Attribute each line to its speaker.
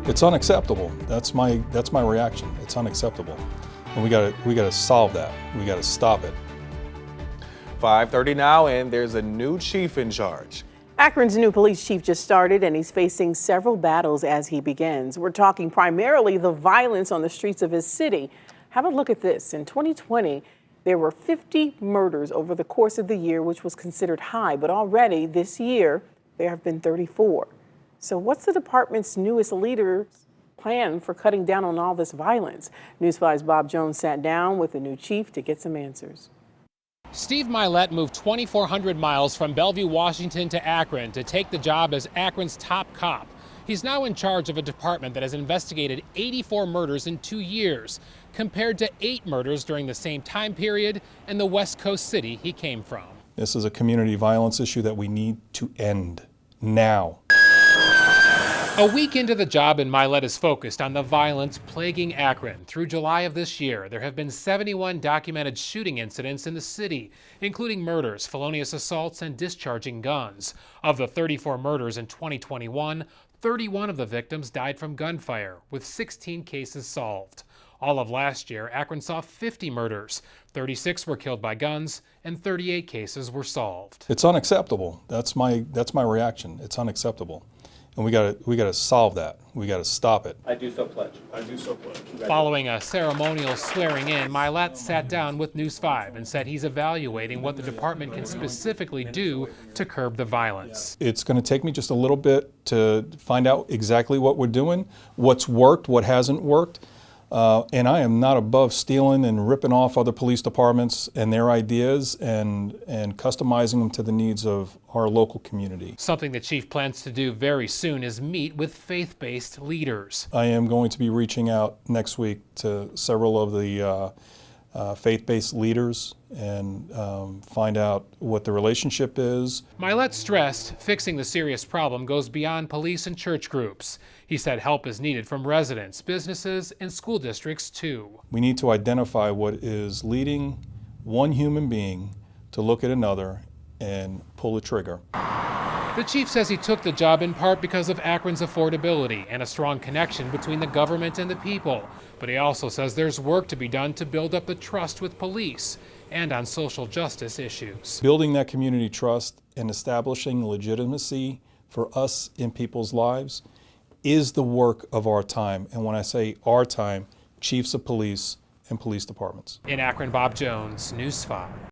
Speaker 1: It's unacceptable. That's my reaction. It's unacceptable. And we gotta solve that. We gotta stop it.
Speaker 2: 5:30 now, and there's a new chief in charge.
Speaker 3: Akron's new police chief just started, and he's facing several battles as he begins. We're talking primarily the violence on the streets of his city. Have a look at this. In 2020, there were 50 murders over the course of the year, which was considered high, but already this year, there have been 34. So what's the department's newest leader's plan for cutting down on all this violence? News 5's Bob Jones sat down with the new chief to get some answers.
Speaker 4: Steve Milet moved 2,400 miles from Bellevue, Washington to Akron to take the job as Akron's top cop. He's now in charge of a department that has investigated 84 murders in 2 years, compared to 8 murders during the same time period in the West Coast city he came from.
Speaker 1: This is a community violence issue that we need to end now.
Speaker 4: A week into the job, and Milet is focused on the violence plaguing Akron. Through July of this year, there have been 71 documented shooting incidents in the city, including murders, felonious assaults, and discharging guns. Of the 34 murders in 2021, 31 of the victims died from gunfire, with 16 cases solved. All of last year, Akron saw 50 murders. 36 were killed by guns, and 38 cases were solved.
Speaker 1: It's unacceptable. That's my reaction. It's unacceptable. And we gotta solve that. We gotta stop it.
Speaker 5: I do so pledge. I do so pledge.
Speaker 4: Following a ceremonial swearing in, Milet sat down with News 5 and said he's evaluating what the department can specifically do to curb the violence.
Speaker 1: It's gonna take me just a little bit to find out exactly what we're doing, what's worked, what hasn't worked. And I am not above stealing and ripping off other police departments and their ideas and customizing them to the needs of our local community.
Speaker 4: Something the chief plans to do very soon is meet with faith-based leaders.
Speaker 1: I am going to be reaching out next week to several of the faith-based leaders and find out what the relationship is.
Speaker 4: Milet stressed fixing the serious problem goes beyond police and church groups. He said help is needed from residents, businesses, and school districts too.
Speaker 1: We need to identify what is leading one human being to look at another and pull the trigger.
Speaker 4: The chief says he took the job in part because of Akron's affordability and a strong connection between the government and the people. But he also says there's work to be done to build up the trust with police and on social justice issues.
Speaker 1: Building that community trust and establishing legitimacy for us in people's lives is the work of our time. And when I say our time, chiefs of police and police departments.
Speaker 4: In Akron, Bob Jones, News 5.